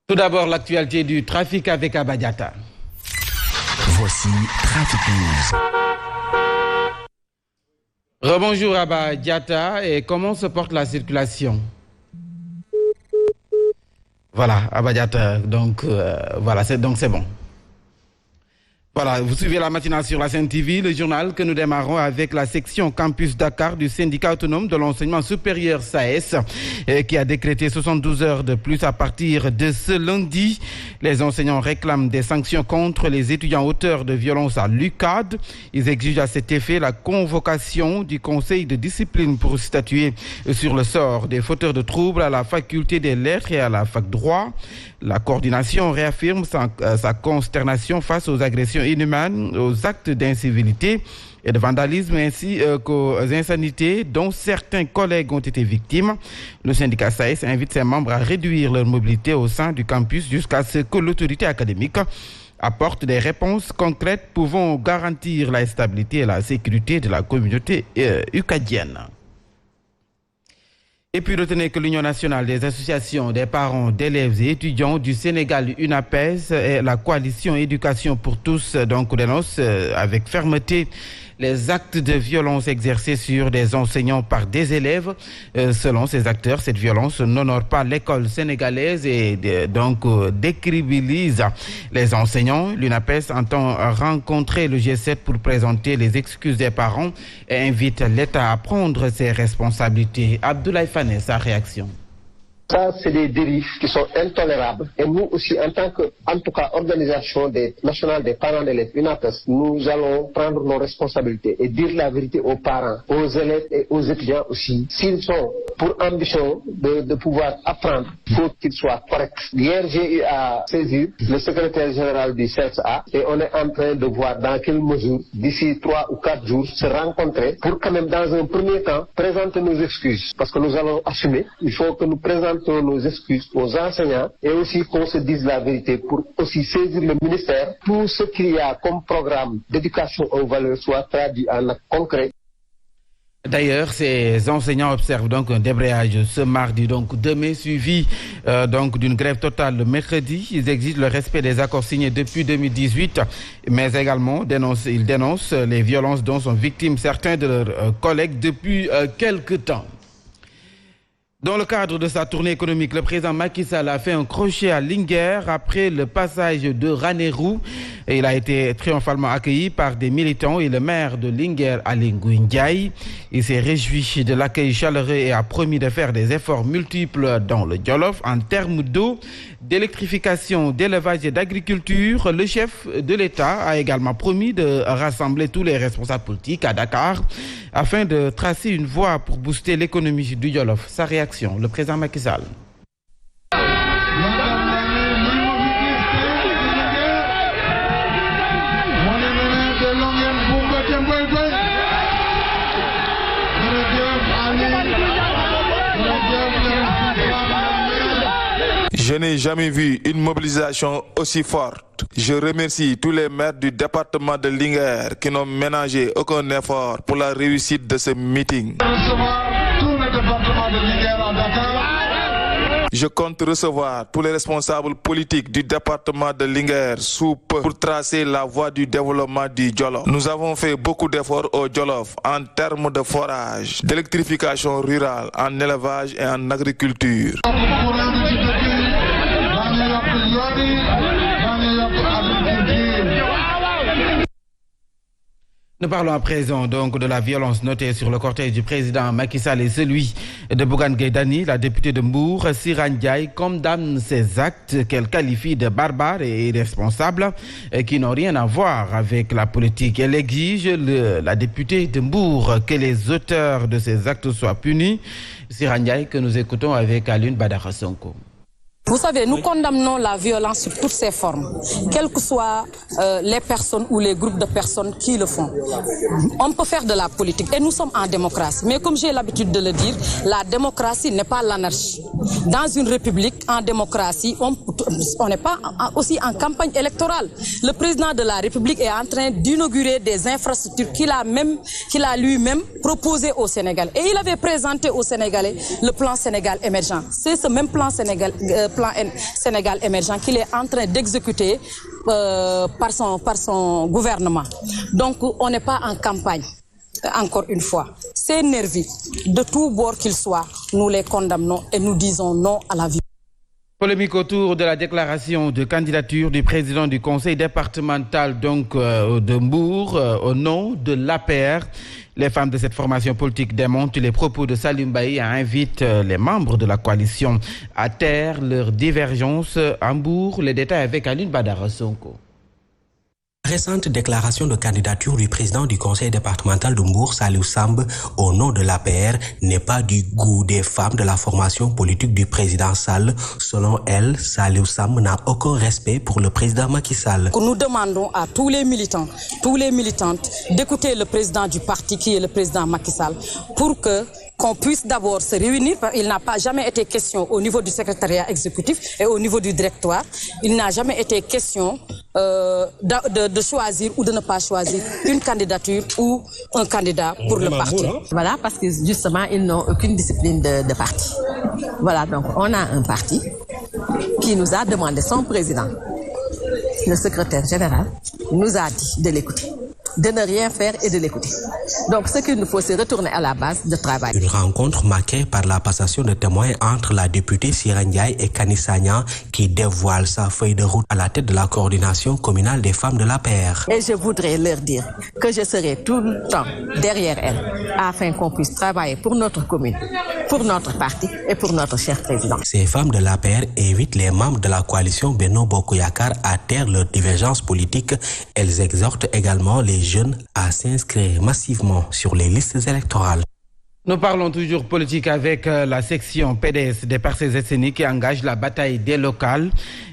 Tout d'abord, l'actualité du trafic avec Abba Diatta. Voici Trafic News. Rebonjour Abba Diatta, et comment se porte la circulation? Voilà, Abba Diatta, donc voilà, c'est bon. Voilà, vous suivez la matinale sur la Sen TV, le journal que nous démarrons avec la section Campus Dakar du syndicat autonome de l'enseignement supérieur SAES qui a décrété 72 heures de plus à partir de ce lundi. Les enseignants réclament des sanctions contre les étudiants auteurs de violences à l'UCAD. Ils exigent à cet effet la convocation du conseil de discipline pour statuer sur le sort des fauteurs de troubles à la faculté des lettres et à la fac droit. La coordination réaffirme sa consternation face aux agressions inhumaines, aux actes d'incivilité et de vandalisme ainsi qu'aux insanités dont certains collègues ont été victimes. Le syndicat SAES invite ses membres à réduire leur mobilité au sein du campus jusqu'à ce que l'autorité académique apporte des réponses concrètes pouvant garantir la stabilité et la sécurité de la communauté ucadienne. Et puis retenez que l'Union nationale des associations des parents d'élèves et étudiants du Sénégal, UNAPES, et la coalition éducation pour tous, donc dénonce avec fermeté les actes de violence exercés sur des enseignants par des élèves. Selon ces acteurs, cette violence n'honore pas l'école sénégalaise et donc décrédibilise les enseignants. L'UNAPES entend rencontrer le G7 pour présenter les excuses des parents et invite l'État à prendre ses responsabilités. Abdoulaye Fane, sa réaction. Ça, c'est des dérives qui sont intolérables. Et nous aussi, en tant que, en tout cas, organisation nationale des parents d'élèves, UNAPES, nous allons prendre nos responsabilités et dire la vérité aux parents, aux élèves et aux étudiants aussi. S'ils sont pour ambition de pouvoir apprendre, il faut qu'ils soient corrects. Hier, j'ai eu à saisir le secrétaire général du CSA et on est en train de voir dans quelle mesure, d'ici 3 ou 4 jours, se rencontrer pour quand même, dans un premier temps, présenter nos excuses. Parce que nous allons assumer. Il faut que nous présentons nos excuses aux enseignants et aussi qu'on se dise la vérité pour aussi saisir le ministère. Tout ce qu'il y a comme programme d'éducation aux valeurs soit traduit en actes concrets. D'ailleurs, ces enseignants observent donc un débrayage ce mardi, donc demain, suivi donc d'une grève totale le mercredi. Ils exigent le respect des accords signés depuis 2018, mais également ils dénoncent les violences dont sont victimes certains de leurs collègues depuis quelque temps. Dans le cadre de sa tournée économique, le président Macky Sall a fait un crochet à Linguère après le passage de Ranérou. Il a été triomphalement accueilli par des militants et le maire de Linguère, Aly Ngouille Ndiaye. Il s'est réjoui de l'accueil chaleureux et a promis de faire des efforts multiples dans le Djolof en termes d'eau, d'électrification, d'élevage et d'agriculture. Le chef de l'État a également promis de rassembler tous les responsables politiques à Dakar afin de tracer une voie pour booster l'économie du Djolof. Sa réaction, le président Macky Sall. Je n'ai jamais vu une mobilisation aussi forte. Je remercie tous les maires du département de Linguère qui n'ont ménagé aucun effort pour la réussite de ce meeting. Je compte recevoir tous les responsables politiques du département de Linguère sous peu pour tracer la voie du développement du Djolof. Nous avons fait beaucoup d'efforts au Djolof en termes de forage, d'électrification rurale, en élevage et en agriculture. Nous parlons à présent donc de la violence notée sur le cortège du président Macky Sall et celui de Bougane Gueye Dany. La députée de Mbour, Sira Ndiaye, condamne ces actes qu'elle qualifie de barbares et irresponsables qui n'ont rien à voir avec la politique. Elle exige, la députée de Mbour, que les auteurs de ces actes soient punis. Sira Ndiaye, que nous écoutons avec Alioune Badara Sonko. Vous savez, nous condamnons la violence sous toutes ses formes, quelles que soient les personnes ou les groupes de personnes qui le font. On peut faire de la politique et nous sommes en démocratie. Mais comme j'ai l'habitude de le dire, la démocratie n'est pas l'anarchie. Dans une république, en démocratie, on n'est pas aussi en campagne électorale. Le président de la République est en train d'inaugurer des infrastructures qu'il a lui-même proposées au Sénégal. Et il avait présenté aux Sénégalais le plan Sénégal émergent. C'est ce même plan plan Sénégal émergent qu'il est en train d'exécuter par son gouvernement. Donc on n'est pas en campagne. Encore une fois, ces nervis, de tous bords qu'ils soient, nous les condamnons et nous disons non à la vie. Polémique autour de la déclaration de candidature du président du conseil départemental de Mbour au nom de l'APR. Les femmes de cette formation politique démontent les propos de Salim Baye et invitent les membres de la coalition à taire leurs divergences à Mbour. Les détails avec Aline Badara Sonko. Récente déclaration de candidature du président du conseil départemental de Mbour, Saliou Samb, au nom de l'APR, n'est pas du goût des femmes de la formation politique du président Sall. Selon elle, Saliou Samb n'a aucun respect pour le président Macky Sall. Nous demandons à tous les militants, tous les militantes, d'écouter le président du parti qui est le président Macky Sall pour qu'on puisse d'abord se réunir. Il n'a pas jamais été question au niveau du secrétariat exécutif et au niveau du directoire. Il n'a jamais été question de choisir ou de ne pas choisir une candidature ou un candidat pour le parti. Voilà, parce que justement, ils n'ont aucune discipline de parti. Voilà, donc on a un parti qui nous a demandé, son président, le secrétaire général, nous a dit de l'écouter, de ne rien faire et de l'écouter. Donc ce qu'il nous faut, c'est retourner à la base de travail. Une rencontre marquée par la passation de témoins entre la députée Sira Ndiaye et Kani Sagna qui dévoile sa feuille de route à la tête de la coordination communale des femmes de l'APR. Et je voudrais leur dire que je serai tout le temps derrière elles afin qu'on puisse travailler pour notre commune, pour notre parti et pour notre cher président. Ces femmes de l'APR invitent les membres de la coalition Benno Bokk Yakaar à taire leurs divergences politiques. Elles exhortent également les jeunes à s'inscrire massivement sur les listes électorales. Nous parlons toujours politique avec la section PDS des Parcelles Assainies qui engage la bataille des locales.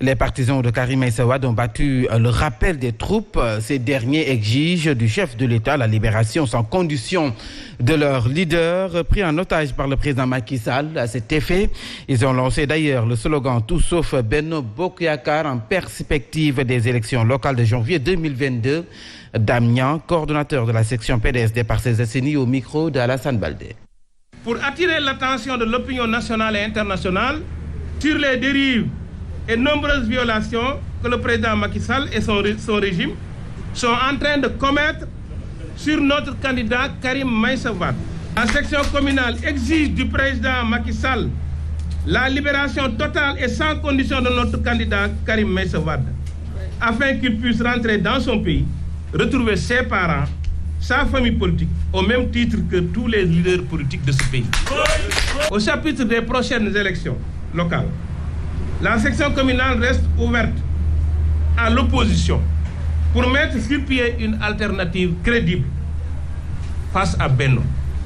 Les partisans de Karim Meïssa Wade ont battu le rappel des troupes. Ces derniers exigent du chef de l'État la libération sans condition de leur leader pris en otage par le président Macky Sall. À cet effet, ils ont lancé d'ailleurs le slogan Tout sauf Benno Bokk Yakaar en perspective des élections locales de janvier 2022. Damien, coordonnateur de la section PDS des Parcelles Assainies, au micro d'Alassane Baldé. Pour attirer l'attention de l'opinion nationale et internationale sur les dérives et nombreuses violations que le président Macky Sall et son régime sont en train de commettre sur notre candidat Karim Meïssa Wade. La section communale exige du président Macky Sall la libération totale et sans condition de notre candidat Karim Meïssa Wade, afin qu'il puisse rentrer dans son pays, retrouver ses parents, sa famille politique, au même titre que tous les leaders politiques de ce pays. Au chapitre des prochaines élections locales, la section communale reste ouverte à l'opposition pour mettre sur pied une alternative crédible face à Benno.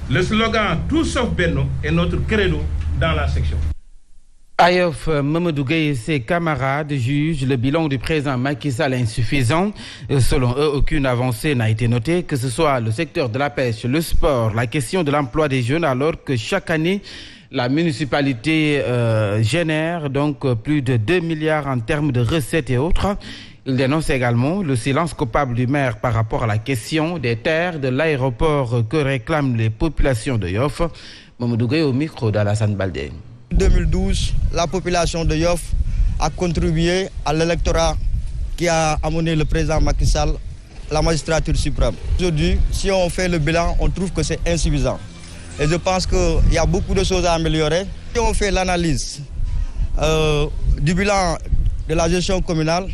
Le slogan « Tout sauf Benno » est notre credo dans la section. Ayof, Mamadou Gueye et ses camarades jugent le bilan du président Macky Sall insuffisant. Selon eux, aucune avancée n'a été notée, que ce soit le secteur de la pêche, le sport, la question de l'emploi des jeunes, alors que chaque année, la municipalité génère donc plus de 2 milliards en termes de recettes et autres. Il dénonce également le silence coupable du maire par rapport à la question des terres de l'aéroport que réclament les populations de Yoff. Mamadou Gueye au micro d'Alassane Baldé. En 2012, la population de Yoff a contribué à l'électorat qui a amené le président Macky Sall à la magistrature suprême. Aujourd'hui, si on fait le bilan, on trouve que c'est insuffisant. Et je pense qu'il y a beaucoup de choses à améliorer. Si on fait l'analyse du bilan de la gestion communale,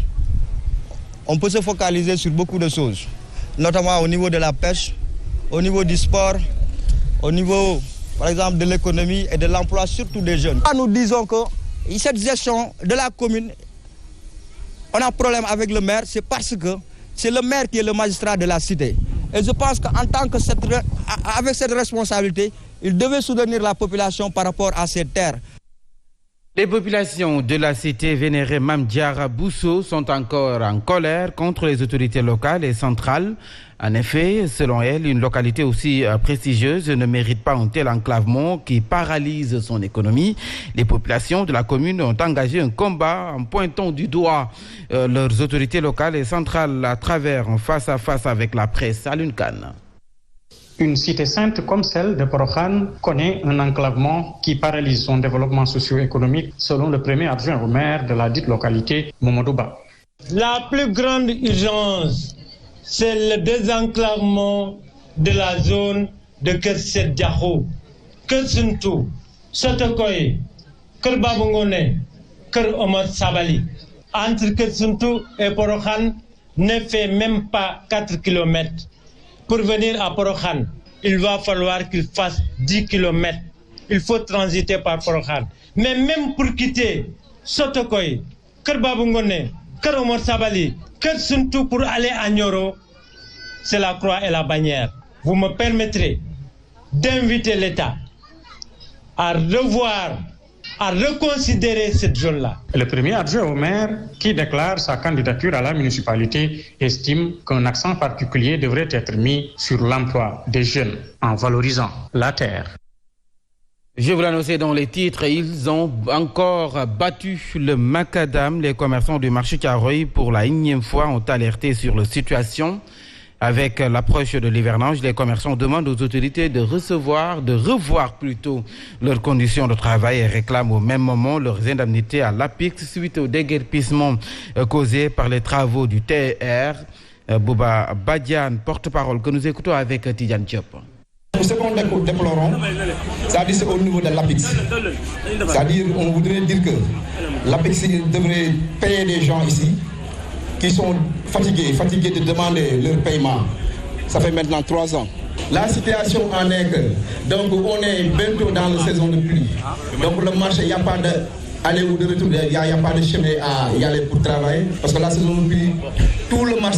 on peut se focaliser sur beaucoup de choses, notamment au niveau de la pêche, au niveau du sport, au niveau, par exemple, de l'économie et de l'emploi, surtout des jeunes. Nous disons que cette gestion de la commune, on a problème avec le maire, c'est parce que c'est le maire qui est le magistrat de la cité. Et je pense qu'en tant que avec cette responsabilité, il devait soutenir la population par rapport à ces terres. Les populations de la cité vénérée Mame Diarra Bousso sont encore en colère contre les autorités locales et centrales. En effet, selon elle, une localité aussi prestigieuse ne mérite pas un tel enclavement qui paralyse son économie. Les populations de la commune ont engagé un combat en pointant du doigt leurs autorités locales et centrales à travers un face-à-face avec la presse à l'UNCAN. Une cité sainte comme celle de Porokhane connaît un enclavement qui paralyse son développement socio-économique, selon le premier adjoint au maire de la dite localité, Mamadou Ba. La plus grande urgence, c'est le désenclavement de la zone de Kerset Diakhou, Kersuntu, Sotokoy, Kerbabongone, Ker Omar Sabali. Entre Kersuntu et Porokhane ne fait même pas 4 km. Pour venir à Porokhane, il va falloir qu'il fasse 10 km. Il faut transiter par Porokhane. Mais même pour quitter Sotokoy, Kerbabongone, Ker Omar Sabali, Kersuntu pour aller à Nioro, c'est la croix et la bannière. Vous me permettrez d'inviter l'État à revoir, à reconsidérer cette zone-là. Le premier adjoint au maire, qui déclare sa candidature à la municipalité, estime qu'un accent particulier devrait être mis sur l'emploi des jeunes en valorisant la terre. Je vous l'annonçais dans les titres, ils ont encore battu le macadam. Les commerçants du marché Thiaroye, pour la énième fois, ont alerté sur la situation. Avec l'approche de l'hivernage, les commerçants demandent aux autorités de revoir leurs conditions de travail et réclament au même moment leurs indemnités à l'APIX suite au déguerpissement causé par les travaux du TER. Bouba Badian, porte-parole, que nous écoutons avec Tidjane Diop. Ce qu'on déplorons, c'est au niveau de l'APIX. C'est-à-dire, on voudrait dire que l'APIX devrait payer les gens ici qui sont fatigués de demander leur paiement. Ça fait maintenant 3 ans. La situation en est que, donc on est bientôt dans la saison de pluie. Donc le marché, il n'y a pas d'aller ou de retour, il n'y a pas de chemin à y aller pour travailler. Parce que la saison de pluie, tout le marché